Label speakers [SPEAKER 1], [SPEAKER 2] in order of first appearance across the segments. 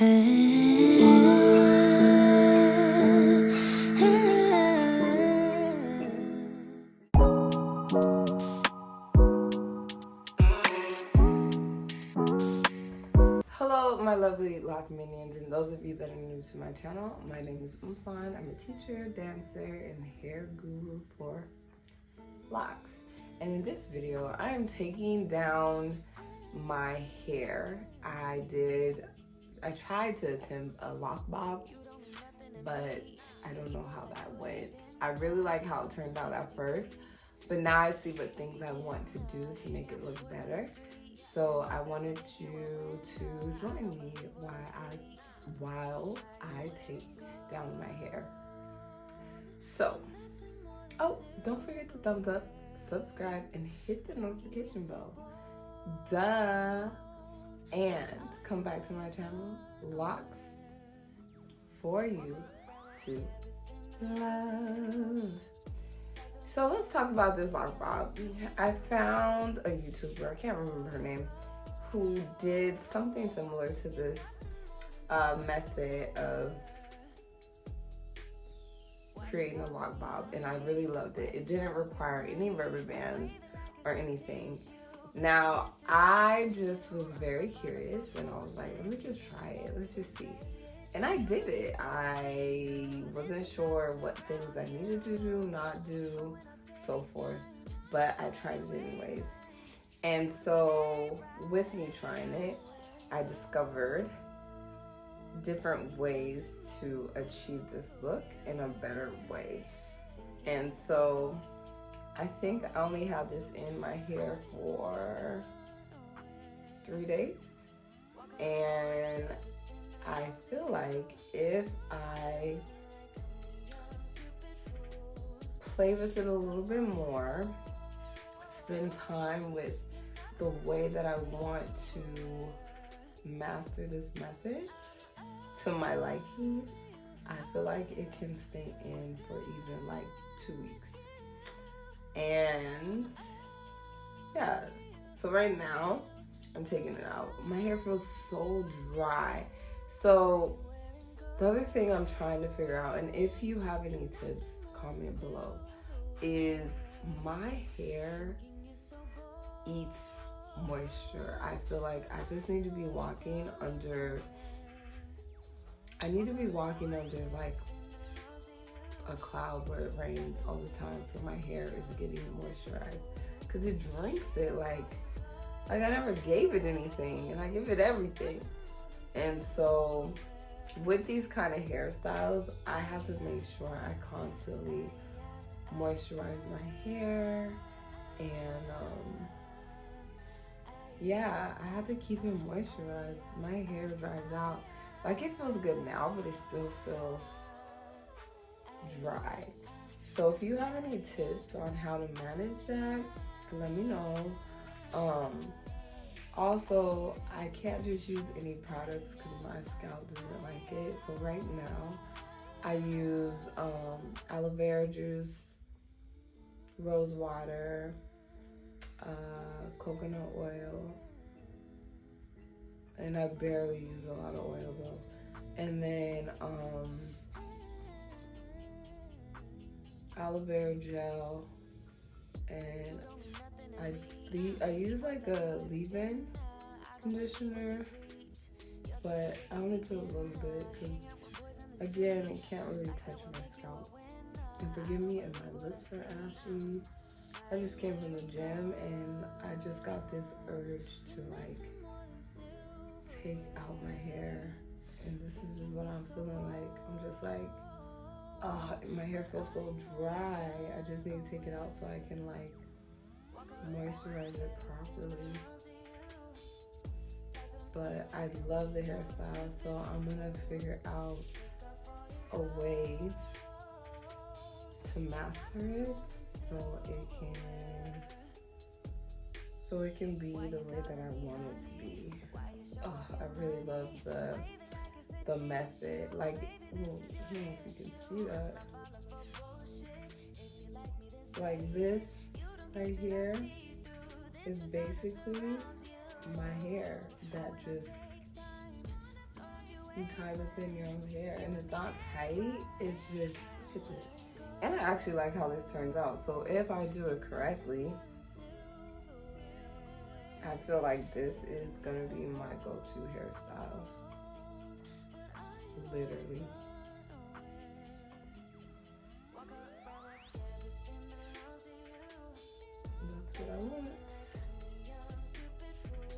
[SPEAKER 1] Hello, my lovely lock minions, and those of you that are new to my channel. My name is Umfan. I'm a teacher, dancer, and hair guru for locks. And in this video, I am taking down my hair. I tried to attempt a lock bob, but I don't know how that went. I really like how it turned out at first, but now I see what things I want to do to make it look better. So I wanted you to join me while I take down my hair. So, don't forget to thumbs up, subscribe, and hit the notification bell. Duh! And come back to my channel, Locks for You to Love. So let's talk about this lock bob. I found a YouTuber, I can't remember her name, who did something similar to this method of creating a lock bob, and I really loved it. It didn't require any rubber bands or anything. Now, I just was very curious, and I was like, let me just try it. Let's just see. And I did it. I wasn't sure what things I needed to do, not do, so forth, but I tried it anyways. And so with me trying it, I discovered different ways to achieve this look in a better way. And so I think I only had this in my hair for 3 days. And I feel like if I play with it a little bit more, spend time with the way that I want to master this method to my liking, I feel like it can stay in for even like 2 weeks. And yeah, so right now I'm taking it out. My hair feels so dry. So the other thing I'm trying to figure out, and if you have any tips, comment below, is my hair eats moisture. I feel like I just need to be walking under, like a cloud where it rains all the time, so my hair is getting moisturized, because it drinks it like I never gave it anything, and I give it everything. And so with these kind of hairstyles, I have to make sure I constantly moisturize my hair, and yeah, I have to keep it moisturized. My hair dries out. Like, it feels good now, but it still feels dry. So if you have any tips on how to manage that, let me know. Also, I can't just use any products because my scalp doesn't like it. So right now, I use aloe vera juice, rose water, coconut oil, and I barely use a lot of oil though. And then aloe vera gel, and I use like a leave-in conditioner, but I only put a little bit because, again, it can't really touch my scalp. And forgive me if my lips are ashy. I just came from the gym and I just got this urge to like take out my hair, and this is just what I'm feeling like. I'm just like, oh, my hair feels so dry. I just need to take it out so I can like moisturize it properly. But I love the hairstyle, so I'm gonna figure out a way to master it so it can be the way that I want it to be. Oh, I really love the method. Like, I don't know if you can see that. Like, this right here is basically my hair that just you tie within your own hair, and it's not tight, it's just ticklish. And I actually like how this turns out. So if I do it correctly, I feel like this is gonna be my go-to hairstyle. Literally. That's what I want.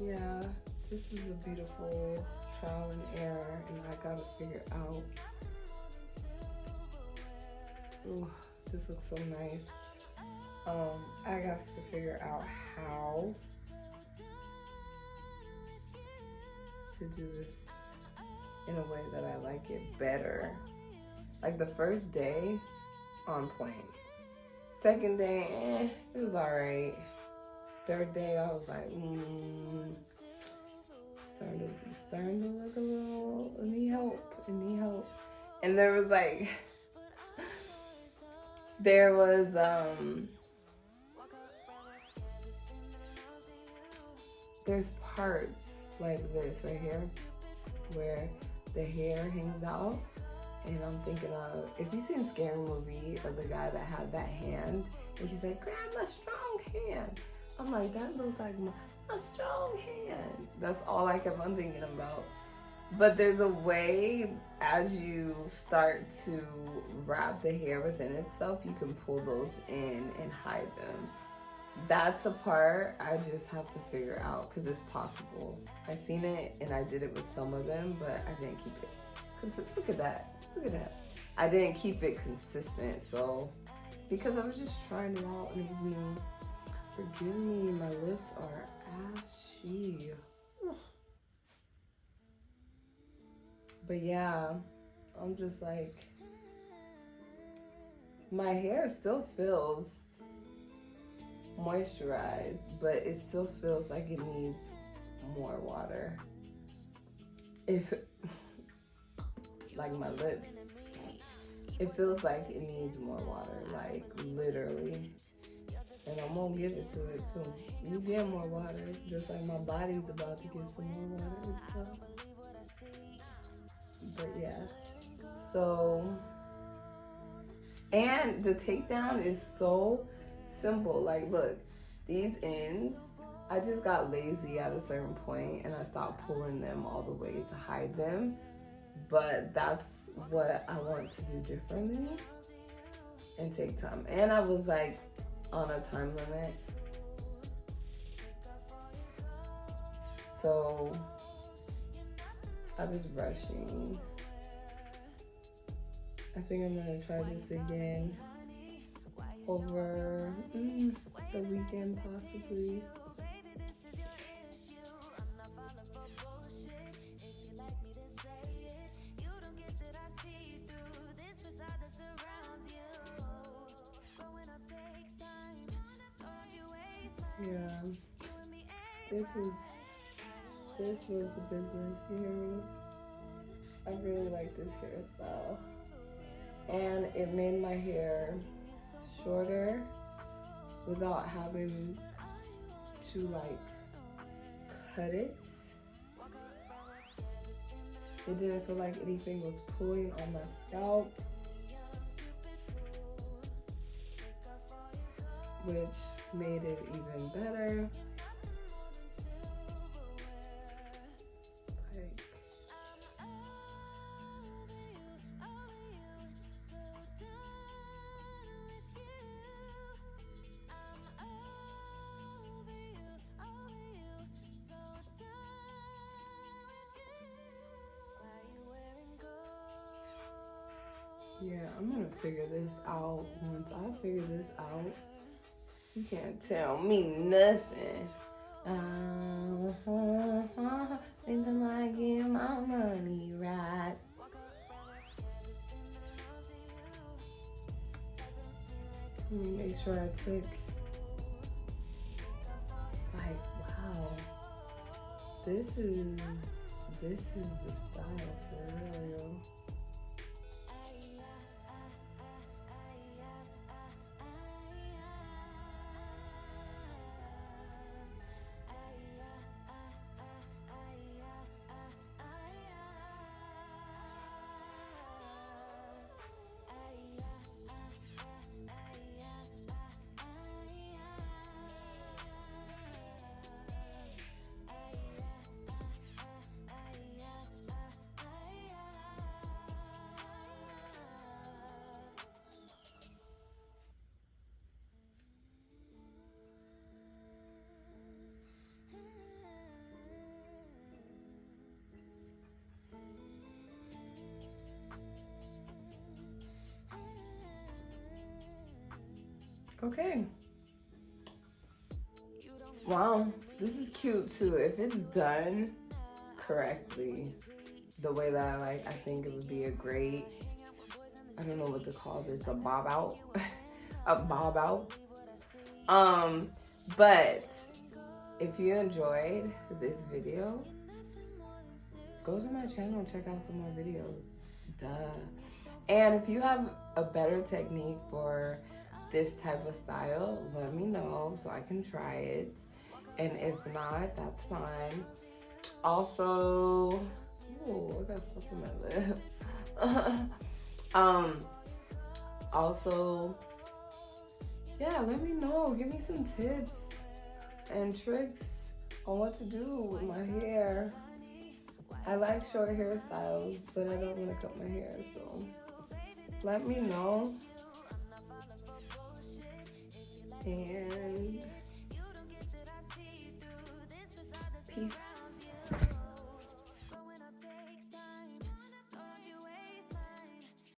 [SPEAKER 1] Yeah, this was a beautiful trial and error, and I gotta figure out. Ooh, this looks so nice. I got to figure out how to do this in a way that I like it better. Like the first day, on point. Second day, it was alright. Third day, I was like, starting to look a little, I need help. And there was like, there's parts like this right here where the hair hangs out, and I'm thinking of, if you've seen Scary Movie of the guy that had that hand, and he's like, grab my strong hand. I'm like, that looks like my strong hand. That's all I kept on thinking about. But there's a way, as you start to wrap the hair within itself, you can pull those in and hide them. That's the part I just have to figure out, because it's possible. I seen it and I did it with some of them, but I didn't keep it. Look at that. I didn't keep it consistent, so, because I was just trying it out and it was new. Forgive me, my lips are ashy. But yeah, I'm just like, my hair still feels moisturized, but it still feels like it needs more water. If, like my lips, it feels like it needs more water, like literally. And I'm gonna give it to it too. You get more water, just like my body's about to get some more water as well. But yeah, so, and the takedown is so simple. Like, look, these ends, I just got lazy at a certain point and I stopped pulling them all the way to hide them. But that's what I want to do differently and take time. And I was like on a time limit. So I was rushing. I think I'm gonna try this again over the weekend possibly. Yeah, this was the business, you hear me? I really like this hairstyle. And it made my hair shorter without having to like cut it. It didn't feel like anything was pulling on my scalp, which made it even better. Yeah, I'm gonna figure this out. Once I figure this out, you can't tell me nothing. Think I might get my money right. Let me make sure I took, like, wow. This is the style for real. Okay. Wow, this is cute too. If it's done correctly, the way that I think it would be a great, I don't know what to call this, a bob out, a bob out. But if you enjoyed this video, go to my channel and check out some more videos. Duh. And if you have a better technique for this type of style, let me know so I can try it. And if not, that's fine. Also, ooh, I got stuff in my lip. Also, yeah, let me know. Give me some tips and tricks on what to do with my hair. I like short hairstyles, but I don't want to cut my hair, so let me know. And peace.